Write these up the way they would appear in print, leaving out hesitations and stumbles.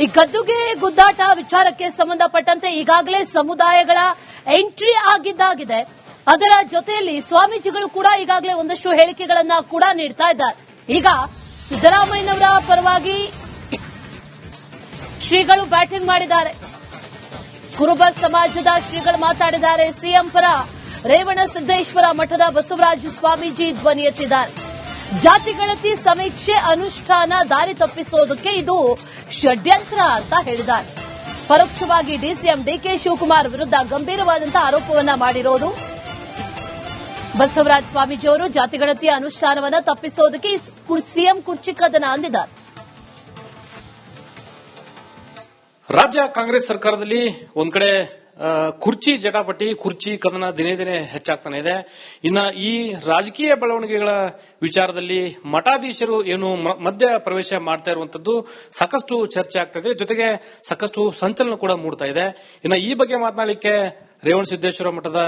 ಈ ಗದ್ದುಗೆ ಗುದ್ದಾಟ ವಿಚಾರಕ್ಕೆ ಸಂಬಂಧಪಟ್ಟಂತೆ ಈಗಾಗಲೇ ಸಮುದಾಯಗಳ ಎಂಟ್ರಿ ಆಗಿದ್ದಾಗಿದೆ. ಅದರ ಜೊತೆಯಲ್ಲಿ ಸ್ವಾಮೀಜಿಗಳು ಕೂಡ ಈಗಾಗಲೇ ಒಂದಷ್ಟು ಹೇಳಿಕೆಗಳನ್ನ ಕೂಡ ನೀಡ್ತಾ ಇದ್ದಾರೆ. ಈಗ ಸಿದ್ದರಾಮಯ್ಯನವರ ಪರವಾಗಿ ಶ್ರೀಗಳು ಬ್ಯಾಟಿಂಗ್ ಮಾಡಿದ್ದಾರೆ. ಕುರುಬ ಸಮಾಜದ ಶ್ರೀಗಳು ಮಾತಾಡಿದ್ದಾರೆ. ಸಿಎಂ ಪರ ರೇವಣಸಿದ್ದೇಶ್ವರ ಮಠದ ಬಸವರಾಜ ಸ್ವಾಮೀಜಿ ಧ್ವನಿ ಎತ್ತಿದ್ದಾರೆ. ಜಾತಿಗಣತಿ ಸಮೀಕ್ಷೆ ಅನುಷ್ಠಾನ ದಾರಿ ತಪ್ಪಿಸೋದಕ್ಕೆ ಇದು ಷಡ್ಯಂತ್ರ ಅಂತ ಹೇಳಿದ್ದಾರೆ. ಪರೋಕ್ಷವಾಗಿ ಡಿಸಿಎಂ ಡಿಕೆ ಶಿವಕುಮಾರ್ ವಿರುದ್ಧ ಗಂಭೀರವಾದಂತಹ ಆರೋಪವನ್ನ ಮಾಡಿರೋದು ಬಸವರಾಜ ಸ್ವಾಮೀಜಿಯವರು. ಜಾತಿಗಣತಿ ಅನುಷ್ಠಾನವನ್ನ ತಪ್ಪಿಸೋದಕ್ಕೆ ಸಿಎಂ ಕುರ್ಚಿ ಕದನ ಅಂದಿದ್ದಾರೆ. ರಾಜ್ಯ ಕಾಂಗ್ರೆಸ್ ಸರ್ಕಾರದಲ್ಲಿ ಒಂದ್ ಕಡೆ ಕುರ್ಚಿ ಜಟಾಪಟಿ, ಕುರ್ಚಿ ಕದನ ದಿನೇ ದಿನೇ ಹೆಚ್ಚಾಗ್ತಾನೆ ಇದೆ. ಇನ್ನ ಈ ರಾಜಕೀಯ ಬೆಳವಣಿಗೆಗಳ ವಿಚಾರದಲ್ಲಿ ಮಠಾಧೀಶರು ಏನು ಮಧ್ಯ ಪ್ರವೇಶ ಮಾಡ್ತಾ ಇರುವಂತದ್ದು ಸಾಕಷ್ಟು ಚರ್ಚೆ ಆಗ್ತಾ ಇದೆ. ಜೊತೆಗೆ ಸಾಕಷ್ಟು ಸಂಚಲನ ಕೂಡ ಮೂಡ್ತಾ ಇದೆ. ಇನ್ನ ಈ ಬಗ್ಗೆ ಮಾತನಾಡಲಿಕ್ಕೆ ರೇವಣಸಿದ್ದೇಶ್ವರ ಮಠದ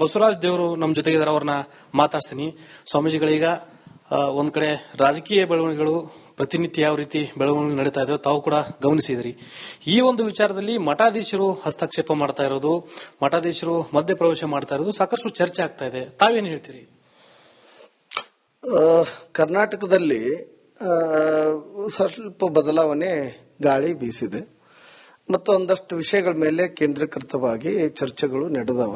ಬಸವರಾಜ ದೇವರು ನಮ್ಮ ಜೊತೆಗಿದ್ದಾರೆ. ಅವ್ರನ್ನ ಮಾತಾಡ್ತೀನಿ. ಸ್ವಾಮೀಜಿಗಳೀಗ ಒಂದ್ ಕಡೆ ರಾಜಕೀಯ ಬೆಳವಣಿಗೆಗಳು ಪ್ರತಿನಿತ್ಯ ಯಾವ ರೀತಿ ಬೆಳವಣಿಗೆ ನಡೀತಾ ಇದೆ ತಾವು ಕೂಡ ಗಮನಿಸಿದ್ರಿ. ಈ ಒಂದು ವಿಚಾರದಲ್ಲಿ ಮಠಾಧೀಶರು ಹಸ್ತಕ್ಷೇಪ ಮಾಡ್ತಾ ಇರೋದು, ಮಠಾಧೀಶರು ಮಧ್ಯಪ್ರವೇಶ ಮಾಡ್ತಾ ಇರೋದು ಸಾಕಷ್ಟು ಚರ್ಚೆ ಆಗ್ತಾ ಇದೆ. ತಾವೇನು ಹೇಳ್ತೀರಿ? ಕರ್ನಾಟಕದಲ್ಲಿ ಸ್ವಲ್ಪ ಬದಲಾವಣೆ ಗಾಳಿ ಬೀಸಿದೆ ಮತ್ತು ಒಂದಷ್ಟು ವಿಷಯಗಳ ಮೇಲೆ ಕೇಂದ್ರೀಕೃತವಾಗಿ ಚರ್ಚೆಗಳು ನಡೆದವ.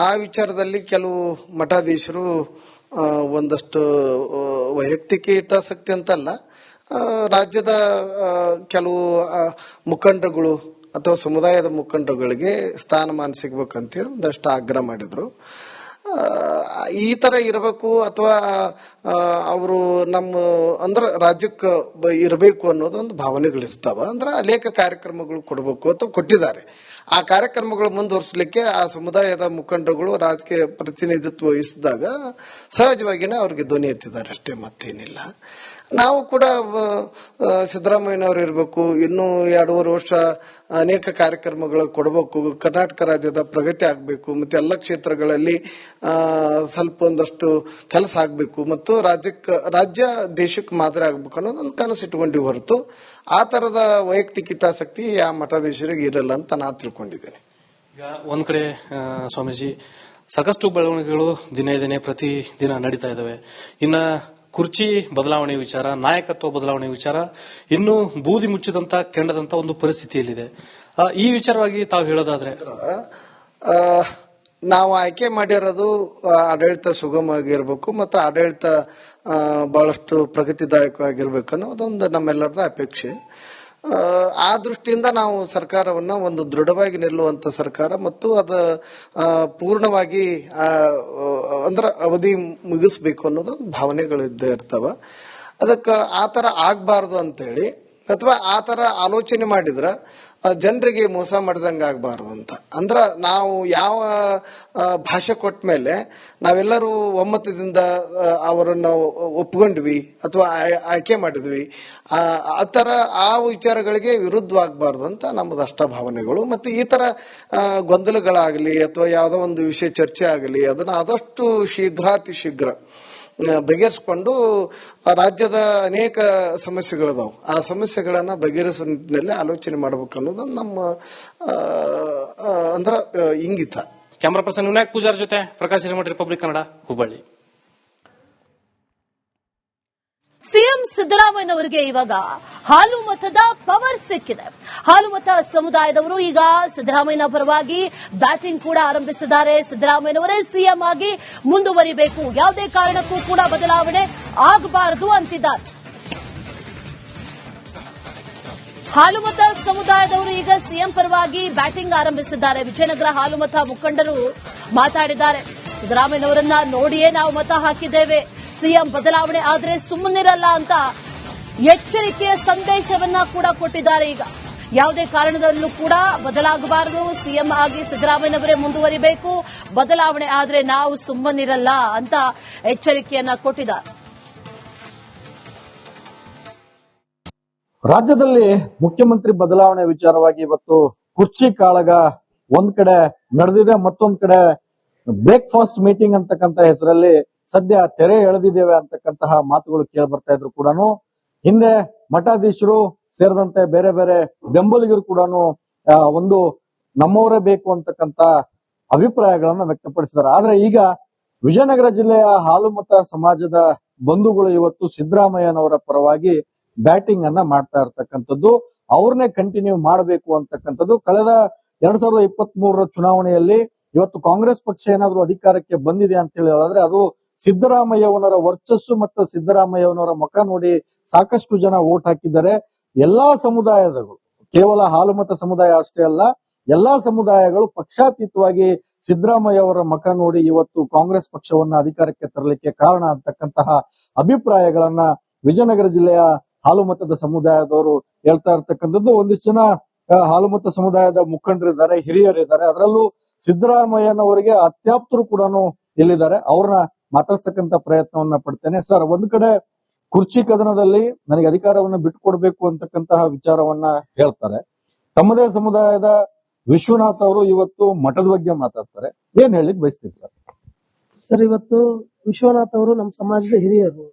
ಆ ವಿಚಾರದಲ್ಲಿ ಕೆಲವು ಮಠಾಧೀಶರು ಒಂದಷ್ಟು ವೈಯಕ್ತಿಕ ಹಿತಾಸಕ್ತಿ ಅಂತಲ್ಲ, ರಾಜ್ಯದ ಕೆಲವು ಮುಖಂಡರುಗಳು ಅಥವಾ ಸಮುದಾಯದ ಮುಖಂಡರುಗಳಿಗೆ ಸ್ಥಾನಮಾನ ಸಿಗಬೇಕಂತೇಳಿ ಒಂದಷ್ಟು ಆಗ್ರಹ ಮಾಡಿದ್ರು. ಈ ತರ ಇರಬೇಕು ಅಥವಾ ಅವರು ನಮ್ಮ ಅಂದ್ರೆ ರಾಜ್ಯಕ್ಕೆ ಇರಬೇಕು ಅನ್ನೋದೊಂದು ಭಾವನೆಗಳಿರ್ತಾವ. ಅಂದ್ರೆ ಅನೇಕ ಕಾರ್ಯಕ್ರಮಗಳು ಕೊಡಬೇಕು ಅಥವಾ ಕೊಟ್ಟಿದ್ದಾರೆ. ಆ ಕಾರ್ಯಕ್ರಮಗಳು ಮುಂದುವರಿಸಲಿಕ್ಕೆ ಆ ಸಮುದಾಯದ ಮುಖಂಡರುಗಳು ರಾಜಕೀಯ ಪ್ರತಿನಿಧಿತ್ವ ವಹಿಸಿದಾಗ ಸಹಜವಾಗಿನೇ ಅವ್ರಿಗೆ ಧ್ವನಿ ಎತ್ತಿದ್ದಾರೆ ಅಷ್ಟೇ, ಮತ್ತೇನಿಲ್ಲ. ನಾವು ಕೂಡ ಸಿದ್ದರಾಮಯ್ಯನವರು ಇರಬೇಕು, ಇನ್ನೂ 2.5 ವರ್ಷ ಅನೇಕ ಕಾರ್ಯಕ್ರಮಗಳು ಕೊಡಬೇಕು, ಕರ್ನಾಟಕ ರಾಜ್ಯದ ಪ್ರಗತಿ ಆಗಬೇಕು ಮತ್ತು ಎಲ್ಲ ಕ್ಷೇತ್ರಗಳಲ್ಲಿ ಸ್ವಲ್ಪ ಒಂದಷ್ಟು ಕೆಲಸ ಆಗಬೇಕು ಮತ್ತು ರಾಜ್ಯ ದೇಶಕ್ಕೆ ಮಾದರಿ ಆಗಬೇಕು ಅನ್ನೋದೊಂದು ಕನಸು ಇಟ್ಕೊಂಡಿವಿ ಹೊರತು ಆ ತರದ ವೈಯಕ್ತಿಕ ಹಿತಾಸಕ್ತಿ ಆ ಮಠಾಧೀಶರಿಗೆ ಇರಲ್ಲ ಅಂತ ನಾನು ತಿಳ್ಕೊಂಡಿದ್ದೇನೆ. ಈಗ ಒಂದ್ ಕಡೆ ಸ್ವಾಮೀಜಿ ಸಾಕಷ್ಟು ಬೆಳವಣಿಗೆಗಳು ದಿನೇ ದಿನೇ ಪ್ರತಿ ದಿನ ನಡೀತಾ ಇದಾವೆ. ಇನ್ನ ಕುರ್ಚಿ ಬದಲಾವಣೆ ವಿಚಾರ, ನಾಯಕತ್ವ ಬದಲಾವಣೆ ವಿಚಾರ ಇನ್ನೂ ಬೂದಿ ಮುಚ್ಚಿದಂತ ಕೆಂಡದಂತ ಒಂದು ಪರಿಸ್ಥಿತಿಯಲ್ಲಿದೆ. ಈ ವಿಚಾರವಾಗಿ ತಾವು ಹೇಳೋದಾದ್ರೆ, ನಾವು ಆಯ್ಕೆ ಮಾಡಿರೋದು ಆಡಳಿತ ಸುಗಮವಾಗಿರ್ಬೇಕು ಮತ್ತು ಆಡಳಿತ ಬಹಳಷ್ಟು ಪ್ರಗತಿದಾಯಕವಾಗಿರ್ಬೇಕು ಅನ್ನೋದೊಂದು ನಮ್ಮೆಲ್ಲರದ ಅಪೇಕ್ಷೆ. ಆ ದೃಷ್ಟಿಯಿಂದ ನಾವು ಸರ್ಕಾರವನ್ನ ಒಂದು ದೃಢವಾಗಿ ನಿಲ್ಲುವಂತ ಸರ್ಕಾರ ಮತ್ತು ಅದು ಪೂರ್ಣವಾಗಿ ಅಂದ್ರೆ ಅವಧಿ ಮುಗಿಸ್ಬೇಕು ಅನ್ನೋದು ಭಾವನೆಗಳಿದ್ದೇ ಇರ್ತಾವ. ಅದಕ್ಕೆ ಆ ತರ ಆಗ್ಬಾರ್ದು ಅಂತೇಳಿ ಅಥವಾ ಆ ತರ ಆಲೋಚನೆ ಮಾಡಿದ್ರ ಜನರಿಗೆ ಮೋಸ ಮಾಡಿದಂಗ ಆಗ್ಬಾರ್ದು ಅಂತ. ಅಂದ್ರ ನಾವು ಯಾವ ಭಾಷೆ ಕೊಟ್ಟ ಮೇಲೆ ನಾವೆಲ್ಲರೂ ಒಮ್ಮತದಿಂದ ಅವರನ್ನು ಒಪ್ಕೊಂಡ್ವಿ ಅಥವಾ ಆಯ್ಕೆ ಮಾಡಿದ್ವಿ, ಆ ತರ ಆ ವಿಚಾರಗಳಿಗೆ ವಿರುದ್ಧವಾಗಬಾರ್ದು ಅಂತ ನಮ್ಮದು ಅಷ್ಟ ಭಾವನೆಗಳು. ಮತ್ತು ಈ ತರ ಗೊಂದಲಗಳಾಗಲಿ ಅಥವಾ ಯಾವುದೋ ಒಂದು ವಿಷಯ ಚರ್ಚೆ ಆಗಲಿ ಅದನ್ನ ಆದಷ್ಟು ಶೀಘ್ರಾತಿ ಶೀಘ್ರ ಬಗೆಹರಿಸಿಕೊಂಡು ರಾಜ್ಯದ ಅನೇಕ ಸಮಸ್ಯೆಗಳಿದಾವೆ, ಆ ಸಮಸ್ಯೆಗಳನ್ನ ಬಗೆಹರಿಸುವ ನಿಟ್ಟಿನಲ್ಲಿ ಆಲೋಚನೆ ಮಾಡಬೇಕು ಅನ್ನೋದು ನಮ್ಮ ಅಂದ್ರ ಇಂಗಿತ. ಕ್ಯಾಮರಾ ಪರ್ಸನ್ ವಿನಾಯಕ್ ಪೂಜಾರ್ ಜೊತೆ ಪ್ರಕಾಶ್ ಹಿರೇಮಠ, ರಿಪಬ್ಲಿಕ್ ಕನ್ನಡ, ಹುಬ್ಬಳ್ಳಿ. ಸಿಎಂ ಸಿದ್ದರಾಮಯ್ಯನವರಿಗೆ ಇವಾಗ ಹಾಲು ಮತದ ಪವರ್ ಸಿಕ್ಕಿದೆ. ಹಾಲು ಮತ ಸಮುದಾಯದವರು ಈಗ ಸಿದ್ದರಾಮಯ್ಯನ ಪರವಾಗಿ ಬ್ಯಾಟಿಂಗ್ ಕೂಡ ಆರಂಭಿಸಿದ್ದಾರೆ. ಸಿದ್ದರಾಮಯ್ಯನವರೇ ಸಿಎಂ ಆಗಿ ಮುಂದುವರಿಬೇಕು, ಯಾವುದೇ ಕಾರಣಕ್ಕೂ ಕೂಡ ಬದಲಾವಣೆ ಆಗಬಾರದು ಅಂತಿದ್ದಾರೆ. ಹಾಲುಮತ ಸಮುದಾಯದವರು ಈಗ ಸಿಎಂ ಪರವಾಗಿ ಬ್ಯಾಟಿಂಗ್ ಆರಂಭಿಸಿದ್ದಾರೆ. ವಿಜಯನಗರ ಹಾಲುಮತ ಮುಖಂಡರು ಮಾತಾಡಿದ್ದಾರೆ. ಸಿದ್ದರಾಮಯ್ಯನವರನ್ನ ನೋಡಿಯೇ ನಾವು ಮತ ಹಾಕಿದ್ದೇವೆ, ಸಿಎಂ ಬದಲಾವಣೆ ಆದರೆ ಸುಮ್ಮನಿರಲ್ಲ ಅಂತ ಎಚ್ಚರಿಕೆಯ ಸಂದೇಶವನ್ನ ಕೂಡ ಕೊಟ್ಟಿದ್ದಾರೆ. ಈಗ ಯಾವುದೇ ಕಾರಣದಲ್ಲೂ ಕೂಡ ಬದಲಾಗಬಾರದು, ಸಿಎಂ ಆಗಿ ಸಿದ್ದರಾಮಯ್ಯನವರೇ ಮುಂದುವರಿಬೇಕು, ಬದಲಾವಣೆ ಆದರೆ ನಾವು ಸುಮ್ಮನಿರಲ್ಲ ಅಂತ ಎಚ್ಚರಿಕೆಯನ್ನ ಕೊಟ್ಟಿದ್ದಾರೆ. ರಾಜ್ಯದಲ್ಲಿ ಮುಖ್ಯಮಂತ್ರಿ ಬದಲಾವಣೆ ವಿಚಾರವಾಗಿ ಇವತ್ತು ಕುರ್ಚಿ ಕಾಳಗ ಒಂದ್ ಕಡೆ ನಡೆದಿದೆ, ಮತ್ತೊಂದ್ ಕಡೆ ಬ್ರೇಕ್ಫಾಸ್ಟ್ ಮೀಟಿಂಗ್ ಅಂತಕ್ಕಂತ ಹೆಸರಲ್ಲಿ ಸದ್ಯ ತೆರೆ ಎಳೆದಿದ್ದೇವೆ ಅಂತಕ್ಕಂತಹ ಮಾತುಗಳು ಕೇಳಿ ಬರ್ತಾ ಇದ್ರು ಕೂಡ ಹಿಂದೆ ಮಠಾಧೀಶರು ಸೇರಿದಂತೆ ಬೇರೆ ಬೇರೆ ಬೆಂಬಲಿಗರು ಕೂಡ ಒಂದು ನಮ್ಮವರೇ ಬೇಕು ಅಂತಕ್ಕಂತ ಅಭಿಪ್ರಾಯಗಳನ್ನ ವ್ಯಕ್ತಪಡಿಸಿದ್ದಾರೆ. ಆದ್ರೆ ಈಗ ವಿಜಯನಗರ ಜಿಲ್ಲೆಯ ಹಾಲುಮತ ಸಮಾಜದ ಬಂಧುಗಳು ಇವತ್ತು ಸಿದ್ದರಾಮಯ್ಯನವರ ಪರವಾಗಿ ಬ್ಯಾಟಿಂಗ್ ಅನ್ನ ಮಾಡ್ತಾ ಇರ್ತಕ್ಕಂಥದ್ದು, ಅವ್ರನ್ನೇ ಕಂಟಿನ್ಯೂ ಮಾಡಬೇಕು ಅಂತಕ್ಕಂಥದ್ದು. ಕಳೆದ 2023 ಚುನಾವಣೆಯಲ್ಲಿ ಇವತ್ತು ಕಾಂಗ್ರೆಸ್ ಪಕ್ಷ ಏನಾದ್ರೂ ಅಧಿಕಾರಕ್ಕೆ ಬಂದಿದೆ ಅಂತ ಹೇಳಿ ಹೇಳಿದ್ರೆ ಅದು ಸಿದ್ದರಾಮಯ್ಯನವರ ವರ್ಚಸ್ಸು ಮತ್ತು ಸಿದ್ದರಾಮಯ್ಯನವರ ಮುಖ ನೋಡಿ ಸಾಕಷ್ಟು ಜನ ವೋಟ್ ಹಾಕಿದ್ದಾರೆ. ಎಲ್ಲಾ ಸಮುದಾಯದಗಳು, ಕೇವಲ ಹಾಲುಮತ ಸಮುದಾಯ ಅಷ್ಟೇ ಅಲ್ಲ, ಎಲ್ಲಾ ಸಮುದಾಯಗಳು ಪಕ್ಷಾತೀತವಾಗಿ ಸಿದ್ದರಾಮಯ್ಯ ಅವರ ಮುಖ ನೋಡಿ ಇವತ್ತು ಕಾಂಗ್ರೆಸ್ ಪಕ್ಷವನ್ನ ಅಧಿಕಾರಕ್ಕೆ ತರಲಿಕ್ಕೆ ಕಾರಣ ಅಂತಕ್ಕಂತಹ ಅಭಿಪ್ರಾಯಗಳನ್ನ ವಿಜಯನಗರ ಜಿಲ್ಲೆಯ ಹಾಲುಮತದ ಸಮುದಾಯದವರು ಹೇಳ್ತಾ ಇರ್ತಕ್ಕಂಥದ್ದು. ಒಂದಿಷ್ಟು ಜನ ಹಾಲುಮತ ಸಮುದಾಯದ ಮುಖಂಡರಿದ್ದಾರೆ, ಹಿರಿಯರಿದ್ದಾರೆ, ಅದರಲ್ಲೂ ಸಿದ್ದರಾಮಯ್ಯನವರಿಗೆ ಅತ್ಯಾಪ್ತರು ಕೂಡ ಇಲ್ಲಿದ್ದಾರೆ. ಅವ್ರನ್ನ ಮಾತಾಡ್ತಕ್ಕಂತ ಪ್ರಯತ್ನವನ್ನ ಪಡ್ತೇನೆ. ಸರ್, ಒಂದು ಕಡೆ ಕುರ್ಚಿ ಕದನದಲ್ಲಿ ನನಗೆ ಅಧಿಕಾರವನ್ನು ಬಿಟ್ಟುಕೊಡ್ಬೇಕು ಅಂತಕ್ಕಂತಹ ವಿಚಾರವನ್ನ ಹೇಳ್ತಾರೆ. ತಮ್ಮದೇ ಸಮುದಾಯದ ವಿಶ್ವನಾಥ್ ಅವರು ಇವತ್ತು ಮಠದ ಬಗ್ಗೆ ಮಾತಾಡ್ತಾರೆ. ಏನ್ ಹೇಳಿಕ್ ಬಯಸ್ತೀರಿ ಸರ್? ಸರ್, ಇವತ್ತು ವಿಶ್ವನಾಥ್ ಅವರು ನಮ್ಮ ಸಮಾಜದ ಹಿರಿಯರು.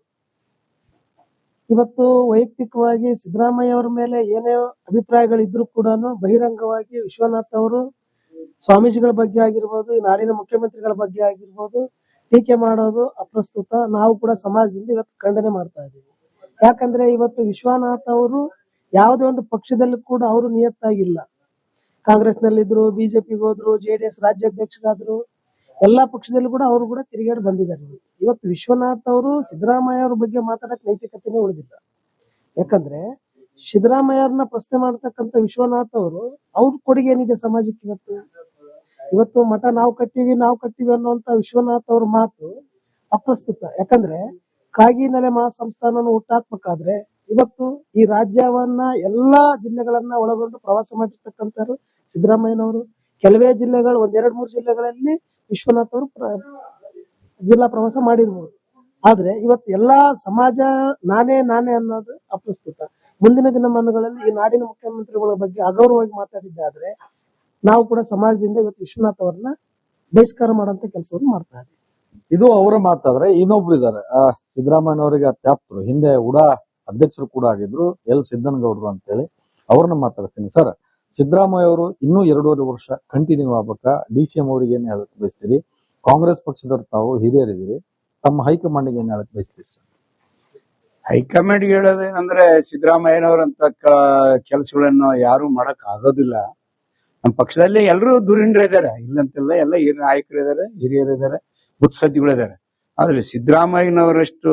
ಇವತ್ತು ವೈಯಕ್ತಿಕವಾಗಿ ಸಿದ್ದರಾಮಯ್ಯ ಅವರ ಮೇಲೆ ಏನೇ ಅಭಿಪ್ರಾಯಗಳಿದ್ರು ಕೂಡ ಬಹಿರಂಗವಾಗಿ ವಿಶ್ವನಾಥ್ ಅವರು ಸ್ವಾಮೀಜಿಗಳ ಬಗ್ಗೆ ಆಗಿರ್ಬೋದು, ಈ ನಾಡಿನ ಮುಖ್ಯಮಂತ್ರಿಗಳ ಬಗ್ಗೆ ಆಗಿರ್ಬೋದು ಟೀಕೆ ಮಾಡೋದು ಅಪ್ರಸ್ತುತ. ನಾವು ಕೂಡ ಸಮಾಜದಿಂದ ಇವತ್ತು ಖಂಡನೆ ಮಾಡ್ತಾ ಇದ್ದೀವಿ. ಯಾಕಂದ್ರೆ ಇವತ್ತು ವಿಶ್ವನಾಥ್ ಅವರು ಯಾವುದೇ ಒಂದು ಪಕ್ಷದಲ್ಲೂ ಕೂಡ ಅವರು ನಿಯತ್ತಾಗಿಲ್ಲ. ಕಾಂಗ್ರೆಸ್ ನಲ್ಲಿದ್ರು, ಬಿಜೆಪಿಗೆ ಹೋದ್ರು, JDS ರಾಜ್ಯಾಧ್ಯಕ್ಷರಾದ್ರು, ಎಲ್ಲಾ ಪಕ್ಷದಲ್ಲೂ ಕೂಡ ಅವರು ಕೂಡ ತಿರುಗಾಡಿ ಬಂದಿದ್ದಾರೆ. ಇವತ್ತು ವಿಶ್ವನಾಥ್ ಅವರು ಸಿದ್ದರಾಮಯ್ಯ ಅವ್ರ ಬಗ್ಗೆ ಮಾತಾಡಕ್ ನೈತಿಕತೆನೇ ಉಳಿದಿಲ್ಲ. ಯಾಕಂದ್ರೆ ಸಿದ್ದರಾಮಯ್ಯವ್ರನ್ನ ಪ್ರಶ್ನೆ ಮಾಡ್ತಕ್ಕಂಥ ವಿಶ್ವನಾಥ್ ಅವರು ಅವ್ರ ಕೊಡುಗೆ ಏನಿದೆ ಸಮಾಜಕ್ಕೆ? ಇವತ್ತು ಮಠ ನಾವು ಕಟ್ಟಿವಿ ಅನ್ನುವಂತ ವಿಶ್ವನಾಥ್ ಅವ್ರ ಮಾತು ಅಪ್ರಸ್ತುತ. ಯಾಕಂದ್ರೆ ಕಾಗಿನೆಲೆ ಮಹಾಸಂಸ್ಥಾನ ಹುಟ್ಟಾಕ್ಬೇಕಾದ್ರೆ ಇವತ್ತು ಈ ರಾಜ್ಯವನ್ನ ಎಲ್ಲಾ ಜಿಲ್ಲೆಗಳನ್ನ ಒಳಗೊಂಡು ಪ್ರವಾಸ ಮಾಡಿರ್ತಕ್ಕಂಥವ್ರು ಸಿದ್ದರಾಮಯ್ಯನವರು. ಕೆಲವೇ ಜಿಲ್ಲೆಗಳು, 1-2-3 ಜಿಲ್ಲೆಗಳಲ್ಲಿ ವಿಶ್ವನಾಥ್ ಅವರು ಜಿಲ್ಲಾ ಪ್ರವಾಸ ಮಾಡಿರ್ಬೋದು. ಆದ್ರೆ ಇವತ್ತು ಎಲ್ಲಾ ಸಮಾಜ ನಾನೇ ಅನ್ನೋದು ಅಪ್ರಸ್ತುತ. ಮುಂದಿನ ದಿನಮಾನಗಳಲ್ಲಿ ಈ ನಾಡಿನ ಮುಖ್ಯಮಂತ್ರಿಗಳ ಬಗ್ಗೆ ಅಗೌರವವಾಗಿ ಮಾತಾಡಿದ್ದಾದ್ರೆ ನಾವು ಕೂಡ ಸಮಾಜದಿಂದ ಇವತ್ತು ವಿಶ್ವನಾಥ್ ಅವರನ್ನ ಬಹಿಷ್ಕಾರ ಮಾಡುವಂತ ಕೆಲಸವನ್ನು ಮಾಡ್ತಾ ಇದ್ದೀವಿ. ಇದು ಅವರ ಮಾತಾದ್ರೆ ಇನ್ನೊಬ್ರು ಇದ್ದಾರೆ, ಸಿದ್ದರಾಮಯ್ಯನವರಿಗೆ ಅತ್ಯಾಪ್ತರು, ಹಿಂದೆ ಉಡಾ ಅಧ್ಯಕ್ಷರು ಕೂಡ ಆಗಿದ್ರು, ಎಲ್ ಸಿದ್ದನಗೌಡರು ಅಂತೇಳಿ, ಅವ್ರನ್ನ ಮಾತಾಡ್ತೀನಿ. ಸರ್, ಸಿದ್ದರಾಮಯ್ಯ ಅವರು ಇನ್ನೂ 2.5 ವರ್ಷ ಕಂಟಿನ್ಯೂ ಆಗ್ಬೇಕಾ? DCM ಅವರಿಗೆ ಏನ್ ಹೇಳಕ್ ಬಯಸ್ತೀರಿ? ಕಾಂಗ್ರೆಸ್ ಪಕ್ಷದವ್ರು ತಾವು ಹಿರಿಯರಿದ್ದೀರಿ, ತಮ್ಮ ಹೈಕಮಾಂಡ್ಗೆ ಏನ್ ಹೇಳಕ್ ಬಯಸ್ತೀರಿ ಸರ್? ಹೈಕಮಾಂಡ್ ಹೇಳೋದೇನಂದ್ರೆ ಸಿದ್ದರಾಮಯ್ಯನವರಂತ ಕೆಲಸಗಳನ್ನು ಯಾರು ಮಾಡಕ್ ಆಗೋದಿಲ್ಲ. ನಮ್ಮ ಪಕ್ಷದಲ್ಲಿ ಎಲ್ಲರೂ ಧುರೀಣರಿದ್ದಾರೆ, ಇಲ್ಲಂತಿಲ್ಲ, ಎಲ್ಲ ನಾಯಕರಿದ್ದಾರೆ, ಹಿರಿಯರಿದ್ದಾರೆ, ಬುದ್ಧಿಸದ್ದಿಗಳಿದ್ದಾರೆ. ಆದ್ರೆ ಸಿದ್ದರಾಮಯ್ಯನವರಷ್ಟು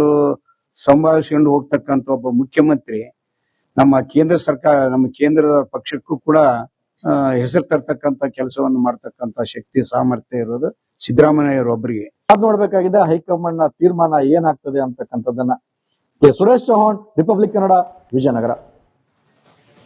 ಸಂಭಾಳಿಸ್ಕೊಂಡು ಹೋಗ್ತಕ್ಕಂಥ ಒಬ್ಬ ಮುಖ್ಯಮಂತ್ರಿ ನಮ್ಮ ಕೇಂದ್ರ ಸರ್ಕಾರ, ನಮ್ಮ ಕೇಂದ್ರದ ಪಕ್ಷಕ್ಕೂ ಕೂಡ ಹೆಸರು ತರ್ತಕ್ಕಂಥ ಕೆಲಸವನ್ನು ಮಾಡ್ತಕ್ಕಂಥ ಶಕ್ತಿ ಸಾಮರ್ಥ್ಯ ಇರೋದು ಸಿದ್ದರಾಮಯ್ಯರೊಬ್ಬರಿಗೆ. ಅದ್ ನೋಡ್ಬೇಕಾಗಿದೆ ಹೈಕಮಾಂಡ್ ನ ತೀರ್ಮಾನ ಏನಾಗ್ತದೆ ಅಂತಕ್ಕಂಥದ್ದನ್ನ. ಸುರೇಶ್ ಚೌಹಾಣ್, ರಿಪಬ್ಲಿಕ್ ಕನ್ನಡ, ವಿಜಯನಗರ.